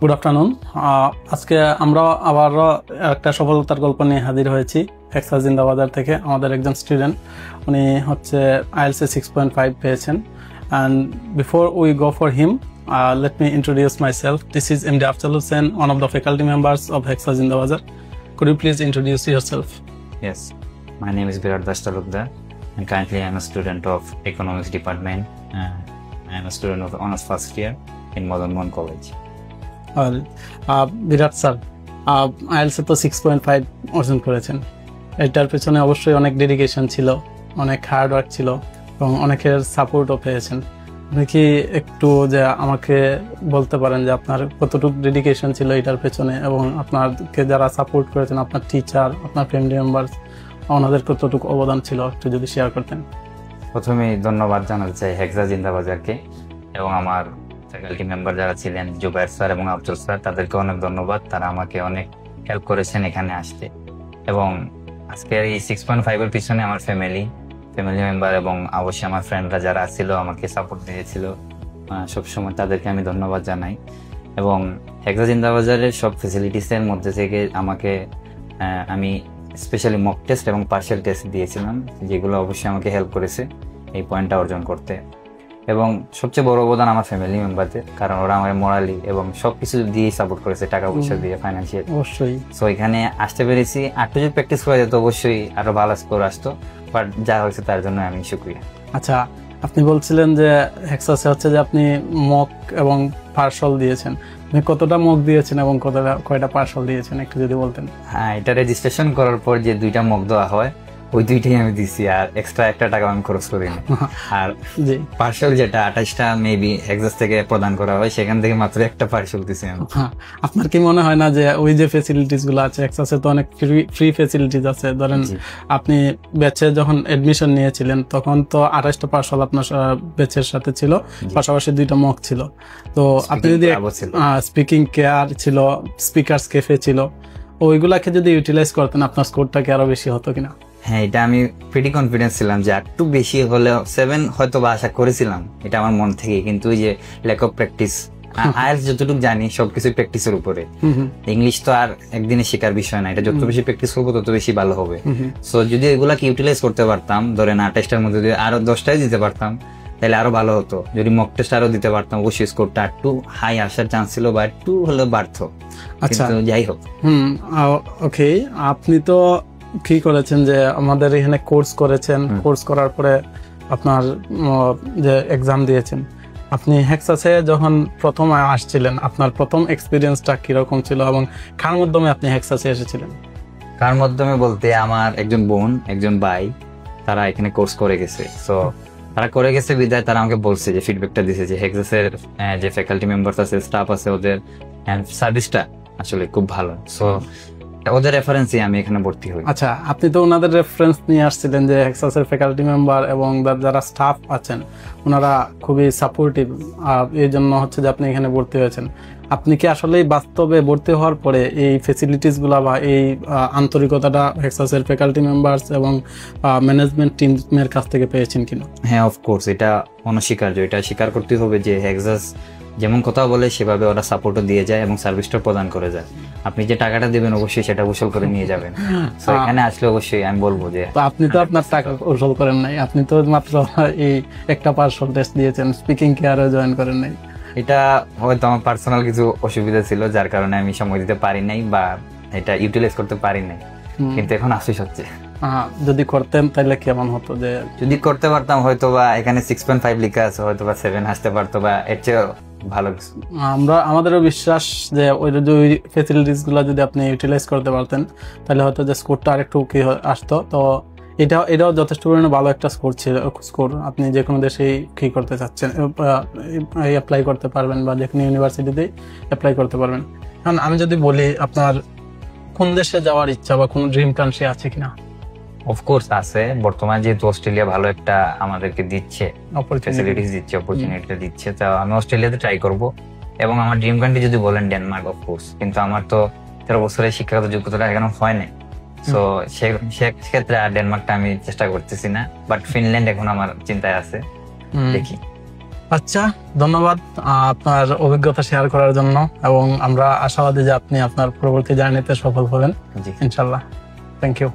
Good afternoon. আজকে আমরা আবারও একটা সফলতার গল্প নিয়ে হাজির হয়েছি হেক্সা জিন্দাবাজার থেকে। আমাদের একজন স্টুডেন্ট, উনি হচ্ছে IELTS 6.5 পেয়েছেন। And before we go for him, let me introduce myself. This is MD Afzal Hussain, one of the faculty members of Hexa Zindabazar. Could you please introduce yourself? Yes, my name is Virat Das Talukdar, and currently I am a student of Economics Department. I am a student of Honours First Year in Madan Mohan College. Virat sir, IELTS তো 6.5 অর্জন করেছেন। এটার পেছনে অবশ্যই অনেক dedication ছিল, অনেক hard work ছিল এবং অনেকের সাপোর্টও পেয়েছেন। আপনি কি একটু যে আমাকে বলতে পারেন যে আপনার কতটুকু ডেডিকেশন ছিল এটার পেছনে, এবং আপনাকে যারা সাপোর্ট করেছেন, আপনার টিচার, আপনার ফ্যামিলি মেম্বার্স, ওনাদের কতটুকু অবদান ছিল একটু যদি শেয়ার করতেন। প্রথমেই ধন্যবাদ জানাতে চাই হেক্সা জিন্দাবাজারকে এবং আমার ফ্যাকাল্টি মেম্বার যারা ছিলেন, জুবাইর স্যার এবং আফজল স্যার, তাদেরকে অনেক ধন্যবাদ। তারা আমাকে অনেক হেল্প করেছেন এখানে আসতে। এবং আজকের এই 6.5 এর পিছনে আমার ফ্যামিলি মেম্বার এবং অবশ্যই আমার ফ্রেন্ডরা যারা ছিল, আমাকে সাপোর্ট দিয়েছিল সবসময়, তাদেরকে আমি ধন্যবাদ জানাই। এবং হেক্সা জিন্দাবাজারের সব ফেসিলিটিসের মধ্যে থেকে আমি স্পেশালি মক টেস্ট এবং পার্শিয়াল টেস্ট দিয়েছিলাম, যেগুলো অবশ্যই আমাকে হেল্প করেছে এই পয়েন্টটা অর্জন করতে। এবং সবচেয়ে বড় অবদান আমার ফ্যামিলি মেম্বারদের, কারণ ওরা আমার মোরালি এবং সবকিছু দিয়ে সাপোর্ট করেছে, টাকা পয়সা দিয়ে, ফাইন্যান্সিয়াল। অবশ্যই। সো এখানে আসতে পেরেছি। আর যদি প্র্যাকটিস করা যেত অবশ্যই আরো ভালো স্কোর আসতো, বাট যা হয়েছে তার জন্য আমি শুকরিয়া। আচ্ছা, আপনি বলছিলেন যে হেক্সাসে হচ্ছে যে আপনি মক এবং পার্সল দিয়েছেন। আপনি কতটা মক দিয়েছেন এবং কয়টা পার্সল দিয়েছেন একটু যদি বলতেন। হ্যাঁ, এটা রেজিস্ট্রেশন করার পর যে 2টা মক দেওয়া হয়, ওই 2টাই আমি দিছি, আর এক্সট্রা 1 টাকা আমি খরচ করিনি। আর পার্সেল যেটা 28টা মেবি হেক্সাস থেকে প্রদান করা হয়, সেখান থেকে মাত্র 1টা পার্সেল দিছি আমি। আপনার কি মনে হয় না যে ওই যে ফেসিলিটিস গুলো আছে হেক্সাসে, তো অনেক ফ্রি ফেসিলিটিস আছে? ধরেন আপনি ব্যাচে যখন এডমিশন নিয়েছিলেন তখন তো 28টা পার্সেল আপনার ব্যাচের সাথে ছিল, পাশাপাশি 2টা মক ছিল। তো আপনি যদি স্পিকিং কেয়ার ছিল, স্পিকার্স ক্যাফে ছিল, ওইগুলাকে যদি ইউটিলাইজ করতেন আপনার স্কোরটা কি আরো বেশি হতো কিনা? হ্যাঁ, এটা আমি প্রিটি কনফিডেন্স ছিলাম যে একটু বেশি হলেও 7 হয়তো বা আশা করেছিলাম, এটা আমার মন থেকে। কিন্তু ওই যে ল্যাক অফ প্র্যাকটিস, IELTS যতটুকু জানি সবকিছু প্র্যাকটিসের উপরে। ইংলিশ তো আর একদিনে শেখার বিষয় না, এটা যত বেশি প্র্যাকটিস করবো তত বেশি ভালো হবে। সো যদি এগুলাকে ইউটিলাইজ করতে পারতাম, ধরেন 28টার মধ্যে যদি আরো 10টাই দিতে পারতাম তাহলে আরো ভালো হতো। যদি মক টেস্ট আরো দিতে পারতাম, অবশ্যই স্কোরটা একটু হাই আসার চান্স ছিল বা একটু হলেও বাড়তো। আচ্ছা, যাই হোক। ওকে, আপনি তো কি করেছেন যে আমাদের এখানে কোর্স করেছেন, কোর্স করার পরে আপনার যে এক্সাম দিয়েছেন। আপনি হেক্সাসে যখন প্রথম আসছিলেন, আপনার প্রথম এক্সপিরিয়েন্সটা কিরকম ছিল এবং কার মাধ্যমে আপনি হেক্সাসে এসেছিলেন? কার মাধ্যমে বলতে, আমার একজন বোন, একজন ভাই, তারা এখানে কোর্স করে গেছে। সো তারা করে গেছে বিদায় তারা আমাকে বলছে যে ফিডব্যাকটা দিছে যে হেক্সাসের যে ফ্যাকাল্টি মেম্বার্স আছে, স্টাফ আছে, ওদের সার্ভিসটা আসলে খুব ভালো। সো ওদের রেফারেন্সে আমি এখানে ভর্তি হই। আচ্ছা, আপনি তো ওনাদের রেফারেন্স নিয়ে আসছিলেন যে হেক্সাসের ফ্যাকাল্টি মেম্বার এবং যারা স্টাফ আছেন ওনারা খুবই সাপোর্টিভ, এই জন্য হচ্ছে যে আপনি এখানে ভর্তি হয়েছেন। আপনি কি আসলে বাস্তবে ভর্তি হওয়ার পরে এই ফেসিলিটিস গুলা বা এই আন্তরিকতাটা হেক্সাসের ফ্যাকাল্টি মেম্বার্স এবং ম্যানেজমেন্ট টিমের কাছ থেকে পেয়েছেন কিনা? হ্যাঁ, অফকোর্স, এটা অনস্বীকার্য, এটা স্বীকার করতে হবে যে হেক্সাস যেমন কথা বলে সেভাবে ওরা সাপোর্টও দিয়ে যায় এবং সার্ভিসটা প্রদান করে যায়। আপনি যে টাকাটা দিবেন অবশ্যই সেটা উসুল করে নিয়ে যাবেন। তো এখানে আসলে অবশ্যই আমি বলবো যে আপনি তো আপনার টাকা উসুল করেন নাই, আপনি তো মাত্র এই একটা পার্সোনাল টেস্ট দিয়েছেন, স্পিকিং কেয়ারে জয়েন করেন নাই। এটা হয়তো আমার পার্সোনাল কিছু অসুবিধা ছিল, যার কারণে আমি সময় দিতে পারি নাই বা এটা ইউটিলাইজ করতে পারি নাই। কিন্তু এখন আফসোস হচ্ছে। যদি করতেন তাহলে কেমন হতো? যে যদি করতে পারতাম হয়তো বা এখানে 6.5 লেখা আছে, হয়তো বা 7 আসতে পারতো বা এর চেয়ে ভালো কিছু। আমাদেরও বিশ্বাস যে ওই ফেসিলিটিস গুলো যদি আপনি ইউটিলাইজ করতে পারতেন তাহলে হয়তো যে স্কোরটা আরেকটু কি আসতো। তো এটাও যথেষ্ট পরিমাণে ভালো একটা স্কোর। আপনি যে কোনো দেশেই কি করতে চাচ্ছেন অ্যাপ্লাই করতে পারবেন বা যে কোনো ইউনিভার্সিটিতেই অ্যাপ্লাই করতে পারবেন। কারণ আমি যদি বলি আপনার কোন দেশে যাওয়ার ইচ্ছা বা কোন ড্রিম কান্ট্রি আছে কিনা? অফকোর্স আছে। বর্তমানে যেহেতু অস্ট্রেলিয়া ভালো একটা আমাদেরকে দিচ্ছে, ফ্যাসিলিটিস দিচ্ছে, অপরচুনিটি দিচ্ছে, তো আমি অস্ট্রেলিয়াতে ট্রাই করব। এবং আমার ড্রিম কান্ট্রি যদি বলেন ডেনমার্ক, অফকোর্স। কিন্তু আমার তো 13 বছরের শিক্ষাগত যোগ্যতাটা এখনো হয় নাই। সো সেক্ষেত্রে আর ডেনমার্কটা আমি চেষ্টা করতেছি না, বাট ফিনল্যান্ড এখন আমার চিন্তায় আছে, দেখি। আচ্ছা, ধন্যবাদ আপনার অভিজ্ঞতা শেয়ার করার জন্য, এবং আমরা আশাবাদী যে আপনি আপনার পরবর্তী জার্নিতে সফল হবেন জি ইনশাল্লাহ। Thank you.